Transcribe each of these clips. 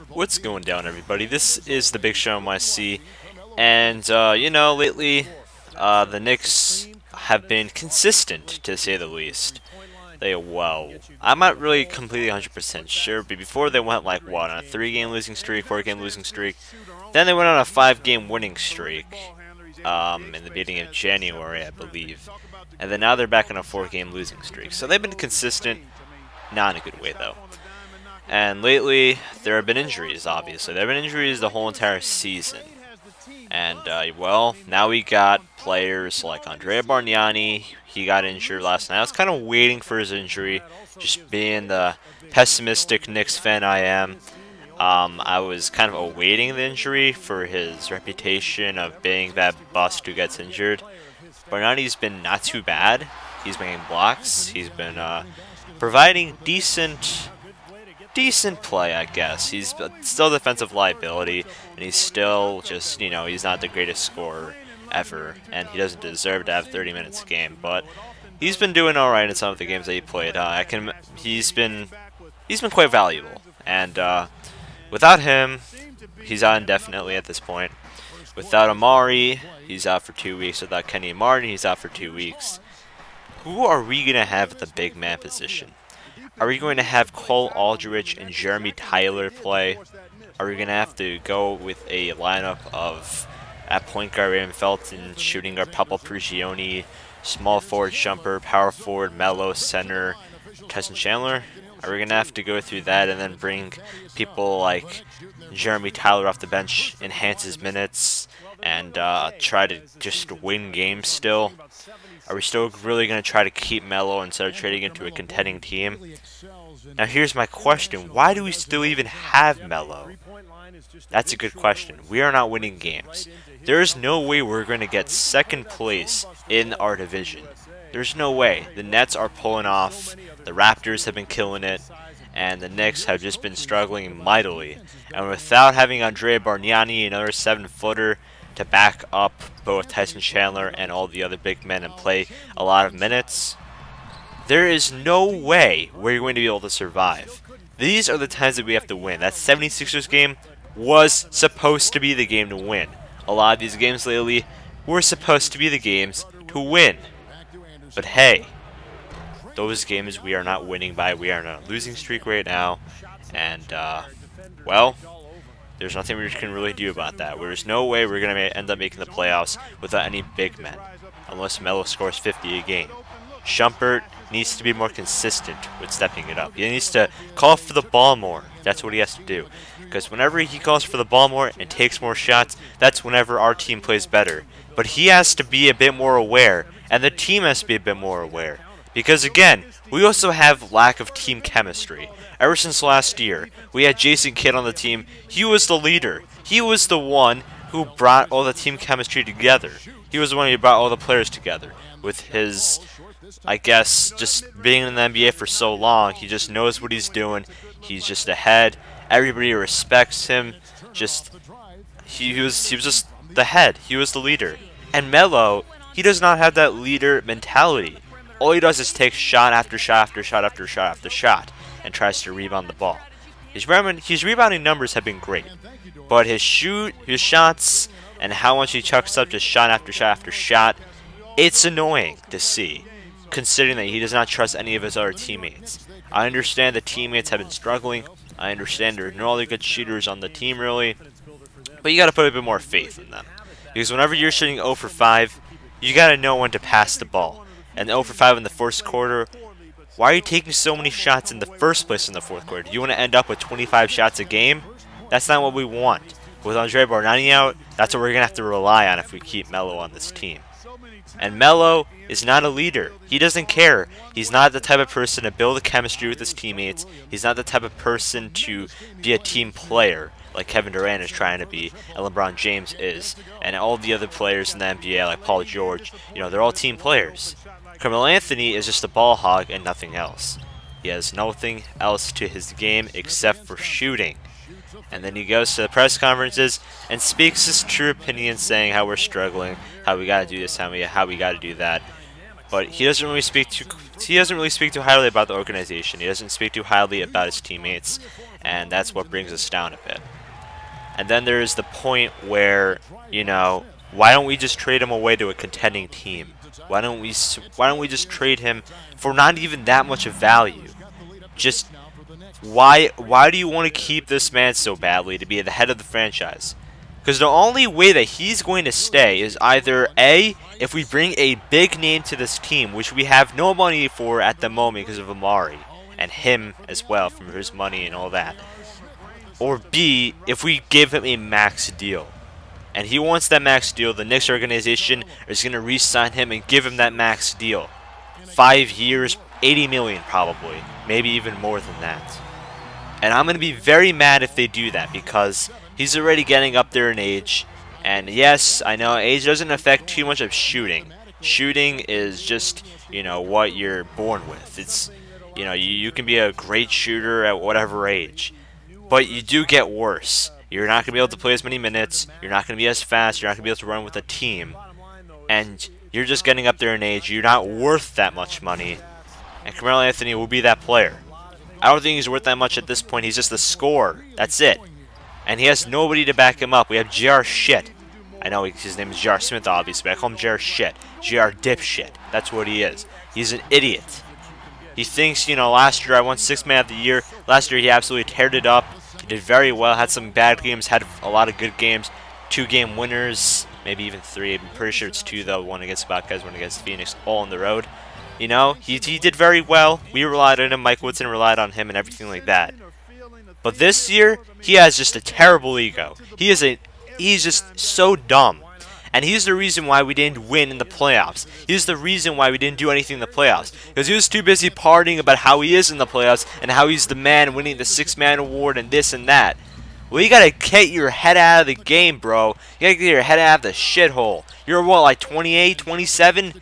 What's going down, everybody? This is the Big Show MyC, and you know, lately the Knicks have been consistent, to say the least. I'm not really completely 100% sure, but before they went like what, on a 3-game losing streak, 4-game losing streak, then they went on a 5-game winning streak in the beginning of January, I believe, and then now they're back on a 4-game losing streak. So they've been consistent, not in a good way though. And lately, there have been injuries, obviously. There have been injuries the whole entire season. And, well, now we got players like Andrea Bargnani. He got injured last night. I was kind of waiting for his injury, just being the pessimistic Knicks fan I am. I was kind of awaiting the injury for his reputation of being that bust who gets injured. Bargnani's been not too bad. He's been getting blocks. He's been providing decent play, I guess. He's still a defensive liability, and he's still just, you know, he's not the greatest scorer ever, and he doesn't deserve to have 30 minutes a game, but he's been doing alright in some of the games that he played. He's been quite valuable, and without him, he's out indefinitely at this point. Without Amari, he's out for 2 weeks. Without Kenny Martin, he's out for 2 weeks. Who are we going to have at the big man position? Are we going to have Cole Aldrich and Jeremy Tyler play? Are we going to have to go with a lineup of, at point guard, Raymond Felton, shooting guard, Papa Prigioni, small forward, Shumpert, power forward, Melo, center, Tyson, Chandler? Are we going to have to go through that and then bring people like Jeremy Tyler off the bench, enhance his minutes, and try to just win games still? Are we still really going to try to keep Melo instead of trading into a contending team? Now here's my question. Why do we still even have Melo? That's a good question. We are not winning games. There's no way we're going to get second place in our division. There's no way. The Nets are pulling off. The Raptors have been killing it. And the Knicks have just been struggling mightily. And without having Andrea Bargnani, another 7-footer, to back up both Tyson, Chandler and all the other big men and play a lot of minutes, there is no way we're going to be able to survive. These are the times that we have to win. That 76ers game was supposed to be the game to win. A lot of these games lately were supposed to be the games to win. But hey, those games we are not winning by. We are on a losing streak right now. And, well, there's nothing we can really do about that. There's no way we're going to end up making the playoffs without any big men, unless Melo scores 50 a game. Shumpert needs to be more consistent with stepping it up. He needs to call for the ball more. That's what he has to do. Because whenever he calls for the ball more and takes more shots, that's whenever our team plays better. But he has to be a bit more aware, and the team has to be a bit more aware. Because again, we also have lack of team chemistry. Ever since last year, we had Jason Kidd on the team. He was the leader. He was the one who brought all the team chemistry together. He was the one who brought all the players together. With his, I guess, just being in the NBA for so long, he just knows what he's doing. He's just ahead. Everybody respects him. He was just the head. He was the leader. And Melo, he does not have that leader mentality. All he does is take shot after shot after shot after shot after shot and tries to rebound the ball. His rebounding numbers have been great, but his shots, and how much he chucks up just shot after shot after shot, it's annoying to see, considering that he does not trust any of his other teammates. I understand the teammates have been struggling. I understand there are no other good shooters on the team really, but you got to put a bit more faith in them. Because whenever you're shooting 0 for 5, you got to know when to pass the ball. And 0 for 5 in the first quarter, why are you taking so many shots in the first place in the fourth quarter? Do you want to end up with 25 shots a game? That's not what we want. With Andrea Bargnani out, that's what we're going to have to rely on if we keep Melo on this team. And Melo is not a leader. He doesn't care. He's not the type of person to build a chemistry with his teammates. He's not the type of person to be a team player like Kevin Durant is trying to be, and LeBron James is, and all the other players in the NBA like Paul George. You know, they're all team players. Carmelo Anthony is just a ball hog and nothing else. He has nothing else to his game except for shooting. And then he goes to the press conferences and speaks his true opinion, saying how we're struggling, how we gotta do this, how we gotta do that. but he doesn't really speak too highly about the organization. He doesn't speak too highly about his teammates, and that's what brings us down a bit. And then there's the point where, you know, why don't we just trade him away to a contending team? Why don't we just trade him for not even that much of value? Just why do you want to keep this man so badly to be the head of the franchise? Because the only way that he's going to stay is either A, if we bring a big name to this team, which we have no money for at the moment because of Amari, and him as well from his money and all that. Or B, if we give him a max deal. And he wants that max deal, the Knicks organization is going to re-sign him and give him that max deal. 5 years, 80 million probably, maybe even more than that. And I'm going to be very mad if they do that, because he's already getting up there in age. And yes, I know age doesn't affect too much of shooting. Shooting is just, you know, what you're born with. It's, you know, you can be a great shooter at whatever age. But you do get worse. You're not going to be able to play as many minutes. You're not going to be as fast. You're not going to be able to run with a team. And you're just getting up there in age. You're not worth that much money. And Carmelo Anthony will be that player. I don't think he's worth that much at this point. He's just a scorer. That's it. And he has nobody to back him up. We have J.R. Shit. I know his name is J.R. Smith, obviously, but I call him J.R. Shit. J.R. Dipshit. That's what he is. He's an idiot. He thinks, you know, last year I won 6th Man of the Year. Last year he absolutely teared it up. He did very well. Had some bad games. Had a lot of good games. 2-game winners. Maybe even 3. I'm pretty sure it's 2, though. 1 against the Buckeyes, 1 against Phoenix. All on the road. You know, he did very well. We relied on him. Mike Woodson relied on him and everything like that. But this year, he has just a terrible ego. He's just so dumb. And he's the reason why we didn't win in the playoffs. He's the reason why we didn't do anything in the playoffs. Because he was too busy partying about how he is in the playoffs and how he's the man winning the 6th Man award and this and that. Well, you gotta get your head out of the game, bro. You gotta get your head out of the shithole. You're what, like 28, 27?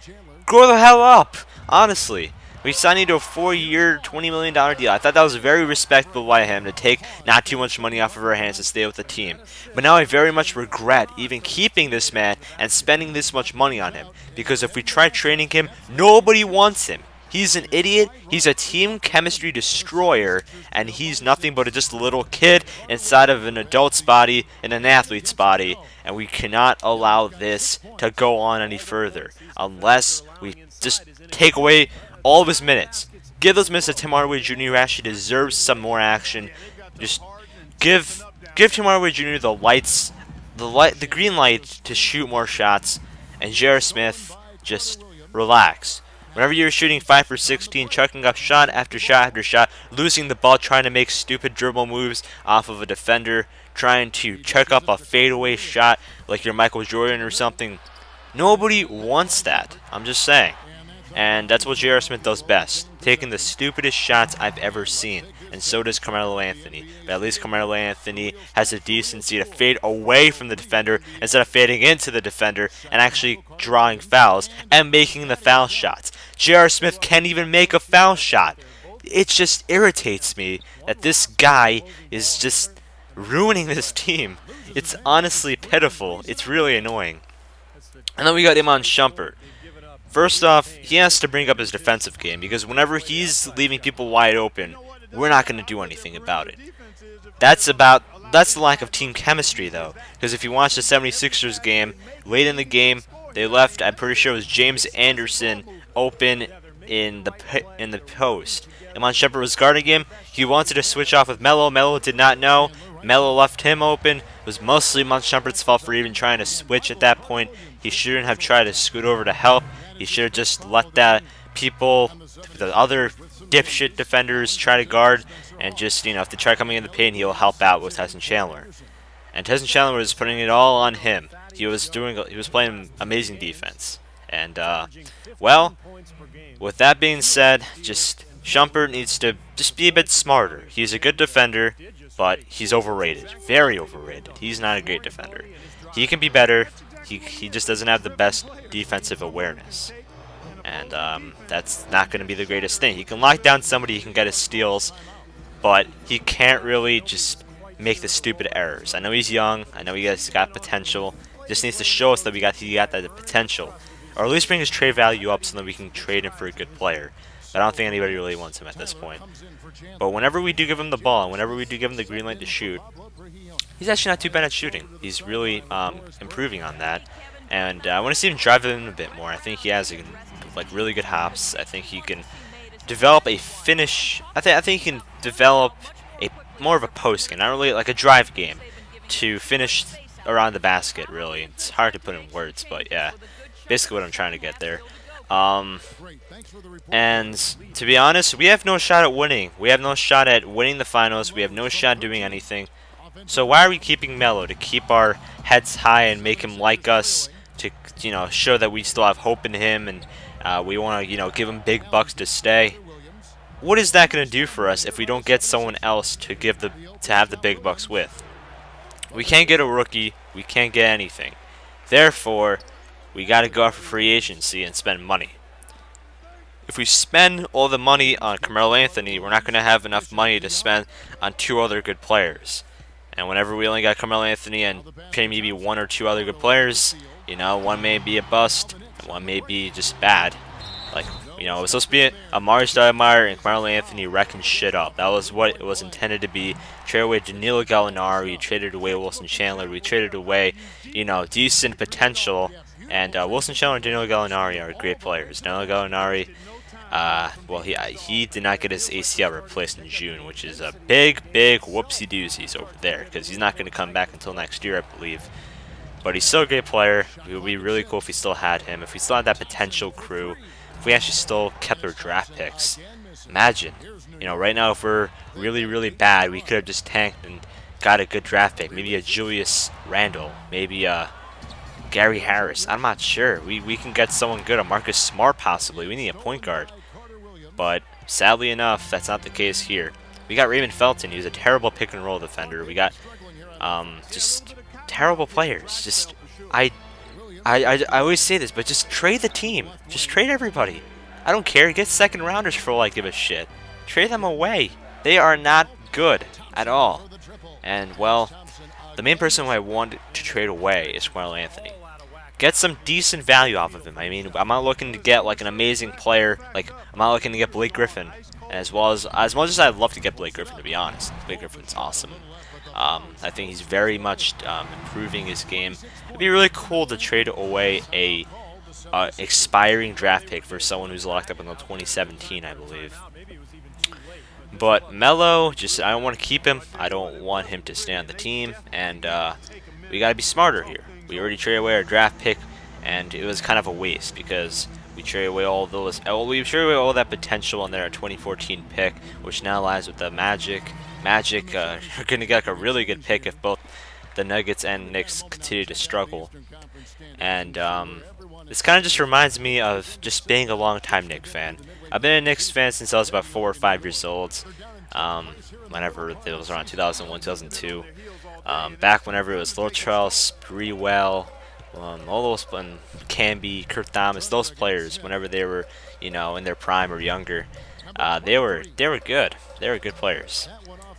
Grow the hell up, honestly. We signed you to a 4-year, $20 million deal. I thought that was very respectable by him to take not too much money off of our hands to stay with the team. But now I very much regret even keeping this man and spending this much money on him. Because if we try trading him, nobody wants him. He's an idiot, he's a team chemistry destroyer, and he's nothing but just a little kid inside of an adult's body and an athlete's body. And we cannot allow this to go on any further. Unless we just take away all of his minutes. Give those minutes to Tim Hardaway Jr., who actually deserves some more action. Just give Tim Hardaway Jr. the green light to shoot more shots, and J.R. Smith, just relax. Whenever you're shooting 5 for 16, chucking up shot after shot after shot, losing the ball, trying to make stupid dribble moves off of a defender, trying to chuck up a fadeaway shot like you're Michael Jordan or something, nobody wants that. I'm just saying. And that's what J.R. Smith does best, taking the stupidest shots I've ever seen. And so does Carmelo Anthony. But at least Carmelo Anthony has the decency to fade away from the defender instead of fading into the defender and actually drawing fouls and making the foul shots. J.R. Smith can't even make a foul shot. It just irritates me that this guy is just ruining this team. It's honestly pitiful. It's really annoying. And then we got Iman Shumpert. First off, he has to bring up his defensive game, because whenever he's leaving people wide open, we're not going to do anything about it. That's the lack of team chemistry, though, because if you watch the 76ers game, late in the game, they left, I'm pretty sure it was James Anderson open in the post. Iman Shumpert was guarding him. He wanted to switch off with Melo. Melo did not know. Melo left him open. It was mostly Iman Shumpert's fault for even trying to switch at that point. He shouldn't have tried to scoot over to help. He should have just let the other dipshit defenders try to guard, and just, you know, if they try coming in the paint, he'll help out with Tyson Chandler. And Tyson Chandler was putting it all on him. He was playing amazing defense. And well, with that being said, just Shumpert needs to just be a bit smarter. He's a good defender, but he's overrated, very overrated. He's not a great defender. He can be better. He just doesn't have the best defensive awareness. And that's not going to be the greatest thing. He can lock down somebody, he can get his steals, but he can't really just make the stupid errors. I know he's young, I know he has got potential. Just needs to show us that he got that potential. or at least bring his trade value up so that we can trade him for a good player. But I don't think anybody really wants him at this point. But whenever we do give him the ball, and whenever we do give him the green light to shoot, he's actually not too bad at shooting. He's really improving on that. And I want to see him drive it in a bit more. I think he has like really good hops. I think he can develop a finish. I think he can develop a more of a post game, not really like a drive game, to finish around the basket. Really, it's hard to put in words, but yeah, basically what I'm trying to get there. And to be honest, we have no shot at winning. We have no shot at winning the finals. We have no shot at doing anything. So why are we keeping Melo? To keep our heads high and make him like us, to, you know, show that we still have hope in him, and we want to, you know, give him big bucks to stay. What is that going to do for us if we don't get someone else to have the big bucks with? We can't get a rookie. We can't get anything. Therefore, we got to go out for free agency and spend money. If we spend all the money on Carmelo Anthony, we're not going to have enough money to spend on 2 other good players. And whenever we only got Carmelo Anthony and pay maybe 1 or 2 other good players, you know, one may be a bust, and one may be just bad. Like, you know, it was supposed to be Amari Stoudemire and Carmelo Anthony wrecking shit up. That was what it was intended to be. Traded away Danilo Gallinari, traded away Woodson Chandler, we traded away, you know, decent potential. And Woodson Chandler and Danilo Gallinari are great players. Danilo Gallinari, well, he did not get his ACL replaced in June, which is a big whoopsie-doozies over there, because he's not going to come back until next year, I believe. But he's still a great player. It would be really cool if we still had him, if we still had that potential crew, if we actually still kept our draft picks. Imagine, you know, right now if we're really bad, we could have just tanked and got a good draft pick. Maybe a Julius Randle, maybe Gary Harris. I'm not sure. We can get someone good, a Marcus Smart possibly. We need a point guard. But sadly enough, that's not the case here. We got Raymond Felton. He was a terrible pick and roll defender. We got just terrible players. Just I always say this, but just trade the team. Just trade everybody. I don't care. Get second rounders for all I give a shit. Trade them away. They are not good at all. And well, the main person who I want to trade away is Carmelo Anthony. Get some decent value off of him. I mean, I'm not looking to get like an amazing player. Like, I'm not looking to get Blake Griffin. As much as I'd love to get Blake Griffin, to be honest. Blake Griffin's awesome. I think he's very much improving his game. It'd be really cool to trade away a expiring draft pick for someone who's locked up until 2017, I believe. But Melo, I don't want to keep him. I don't want him to stay on the team, and we got to be smarter here. We already traded away our draft pick, and it was kind of a waste because we traded away all those. We traded away all that potential in their 2014 pick, which now lies with the Magic. Magic are going to get like a really good pick if both the Nuggets and Knicks continue to struggle. And this kind of just reminds me of just being a long-time Knicks fan. I've been a Knicks fan since I was about 4 or 5 years old. Whenever it was around 2001, 2002. Back whenever it was Latrell, Sprewell, all those, and Camby, Kurt Thomas, those players, whenever they were, you know, in their prime or younger, they were good. They were good players.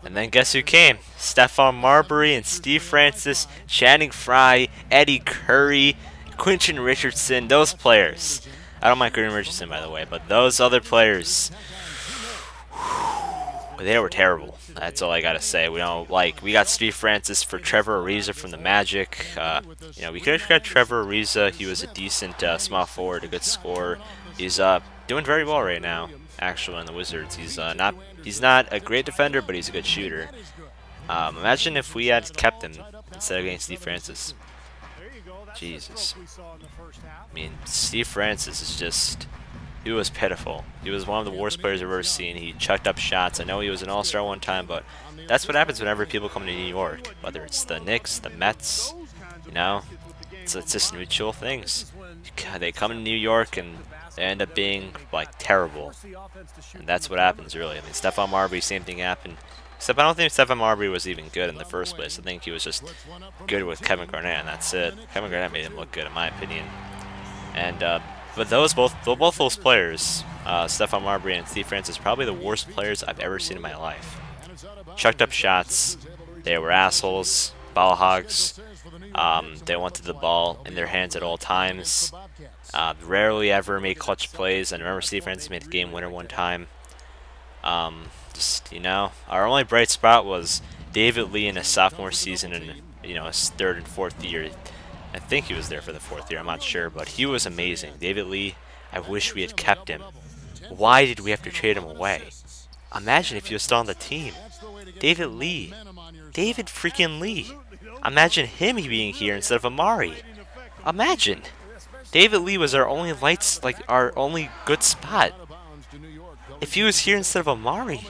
And then guess who came? Stephon Marbury and Steve Francis, Channing Frye, Eddie Curry, Quentin Richardson, those players. I don't mind Quentin Richardson, by the way, but those other players, they were terrible. That's all I gotta say. We got Steve Francis for Trevor Ariza from the Magic. You know, we could have got Trevor Ariza. He was a decent small forward, a good scorer. He's doing very well right now, actually, in the Wizards. He's not a great defender, but he's a good shooter. Imagine if we had kept him instead of getting Steve Francis. Jesus. I mean, Steve Francis is just... He was pitiful. He was one of the worst players I've ever seen. He chucked up shots. I know he was an all-star one time, but that's what happens whenever people come to New York. Whether it's the Knicks, the Mets, you know, it's just mutual things. They come to New York and they end up being, like, terrible. And that's what happens, really. I mean, Stephon Marbury, same thing happened. Except I don't think Stephon Marbury was even good in the first place. I think he was just good with Kevin Garnett, and that's it. Kevin Garnett made him look good, in my opinion. And, but both those players, Stephon Marbury and Steve Francis, probably the worst players I've ever seen in my life. Chucked up shots. They were assholes. ball hogs. They wanted the ball in their hands at all times. Rarely ever made clutch plays. And remember, Steve Francis made the game winner one time. Just, you know, our only bright spot was David Lee in his sophomore season and, you know, his third and fourth year. I think he was there for the fourth year, I'm not sure, but he was amazing. David Lee, I wish we had kept him. Why did we have to trade him away? Imagine if he was still on the team. David Lee. David freaking Lee. Imagine him being here instead of Amari. Imagine. David Lee was our only lights, like our only good spot. If he was here instead of Amari,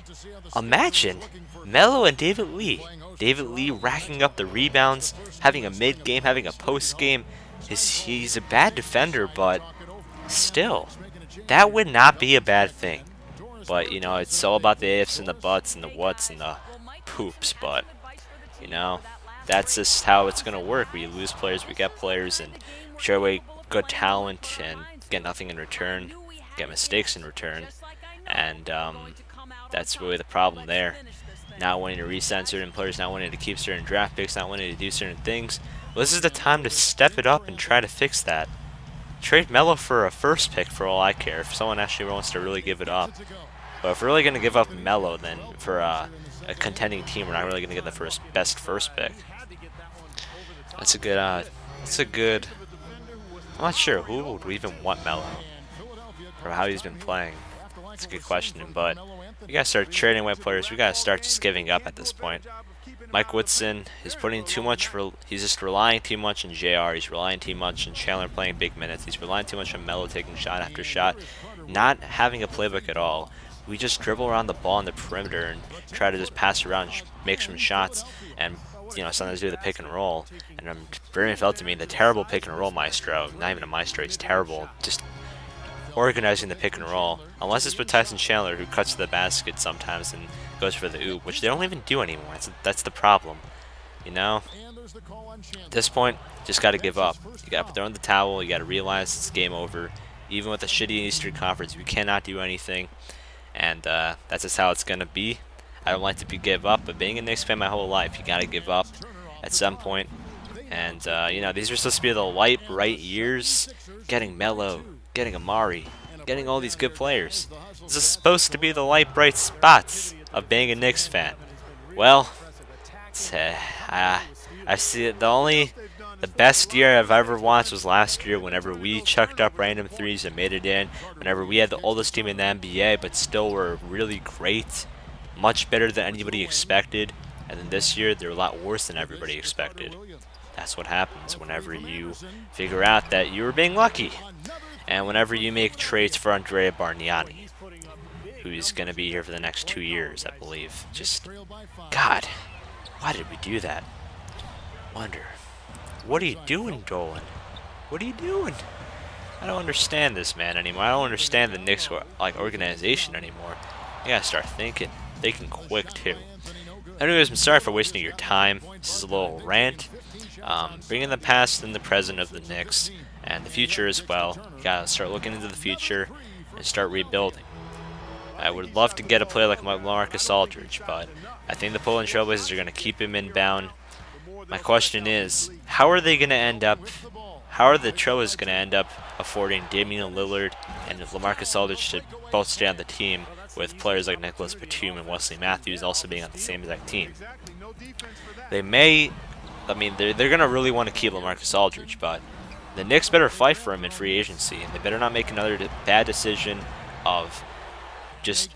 imagine Melo and David Lee. David Lee racking up the rebounds, having a mid-game, having a post-game. He's a bad defender, but still, that would not be a bad thing. But, you know, it's all about the ifs and the buts and the whats and the poops. But, you know, that's just how it's going to work. We lose players, we get players, and show away good talent and get nothing in return, get mistakes in return. And that's really the problem there. Not wanting to re-sign certain players, not wanting to keep certain draft picks, not wanting to do certain things. Well, this is the time to step it up and try to fix that. Trade Melo for a first pick for all I care, if someone actually wants to really give it up. But if we're really going to give up Melo, then for a contending team, we're not really going to get the best first pick. That's a good, I'm not sure who would even want Melo for how he's been playing. That's a good question, but we gotta start trading away players. We gotta start just giving up at this point. Mike Woodson is putting too much. He's just relying too much on JR. He's relying too much on Chandler playing big minutes. He's relying too much on Melo taking shot after shot, not having a playbook at all. We just dribble around the ball in the perimeter and try to just pass around, and make some shots, and you know, sometimes do the pick and roll. And Brian felt to me the terrible pick and roll maestro. Not even a maestro. He's terrible. Just organizing the pick and roll, unless it's with Tyson Chandler, who cuts to the basket sometimes and goes for the oop, which they don't even do anymore. That's the problem, you know. At this point, just got to give up. You got to throw in the towel. You got to realize it's game over. Even with a shitty Eastern Conference, we cannot do anything, and that's just how it's gonna be. I don't like to give up, but being a Knicks fan my whole life, you got to give up at some point. And you know, these are supposed to be the light, bright years. Getting Melo, getting Amari, getting all these good players. This is supposed to be the light, bright spots of being a Knicks fan. Well, I see it. The best year I've ever watched was last year, whenever we chucked up random threes and made it in. Whenever we had the oldest team in the NBA, but still were really great, much better than anybody expected. And then this year, they're a lot worse than everybody expected. That's what happens whenever you figure out that you were being lucky. And whenever you make trades for Andrea Bargnani, who's going to be here for the next 2 years, I believe. Just, God, why did we do that? Wonder. What are you doing, Dolan? What are you doing? I don't understand this man anymore. I don't understand the Knicks organization anymore. You gotta start thinking quick too. Anyways, I'm sorry for wasting your time. This is a little rant. Bringing the past and the present of the Knicks, and the future as well. You gotta start looking into the future and start rebuilding. I would love to get a player like LaMarcus Aldridge, but I think the Portland Trail Blazers are gonna keep him inbound. My question is, how are they gonna end up? How are the Trailblazers gonna end up affording Damian Lillard and LaMarcus Aldridge to both stay on the team, with players like Nicholas Batum and Wesley Matthews also being on the same exact team? They may, I mean, they're going to really want to keep LaMarcus Aldridge, but the Knicks better fight for him in free agency, and they better not make another bad decision of just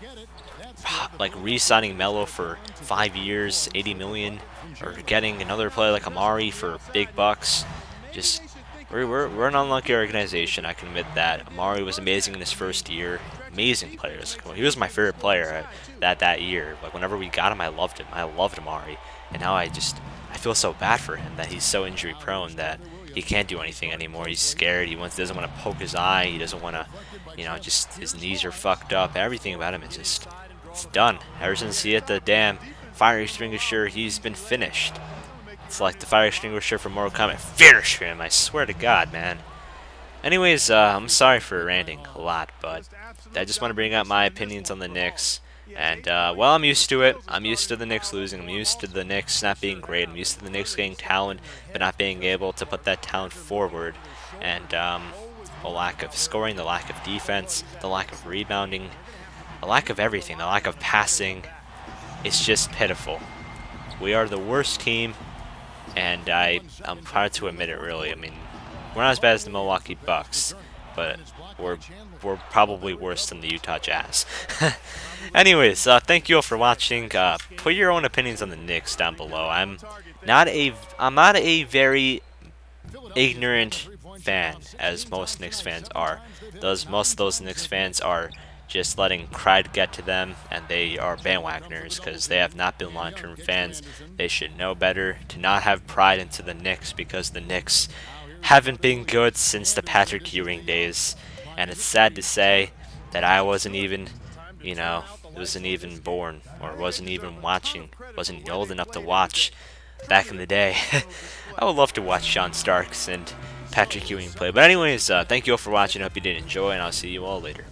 like re-signing Melo for 5 years, $80 million, or getting another player like Amari for big bucks. Just we're an unlucky organization, I can admit that. Amari was amazing in his first year. Amazing players. He was my favorite player that year. Like, whenever we got him, I loved him. I loved Amari. And now I feel so bad for him that he's so injury prone that he can't do anything anymore. He's scared. He doesn't want to poke his eye. He doesn't want to, you know, just his knees are fucked up. Everything about him is just, it's done. Ever since he hit the damn fire extinguisher, he's been finished. It's like the fire extinguisher from Mortal Kombat. Finish him, I swear to God, man. Anyways, I'm sorry for ranting a lot, but I just want to bring out my opinions on the Knicks. And, well, I'm used to it. I'm used to the Knicks losing. I'm used to the Knicks not being great. I'm used to the Knicks getting talent, but not being able to put that talent forward. And, the lack of scoring, the lack of defense, the lack of rebounding, the lack of everything, the lack of passing. It's just pitiful. We are the worst team, and I'm proud to admit it, really. I mean, we're not as bad as the Milwaukee Bucks, but we're probably worse than the Utah Jazz. Anyways, thank you all for watching. Put your own opinions on the Knicks down below. I'm not a very ignorant fan, as most Knicks fans are. Most of those Knicks fans are just letting pride get to them, and they are bandwagoners because they have not been long-term fans. They should know better to not have pride into the Knicks, because the Knicks haven't been good since the Patrick Ewing days, and it's sad to say that I wasn't even, wasn't even born, or wasn't even watching, wasn't old enough to watch back in the day. I would love to watch Sean Starks and Patrick Ewing play. But anyways, thank you all for watching. I hope you did enjoy, and I'll see you all later.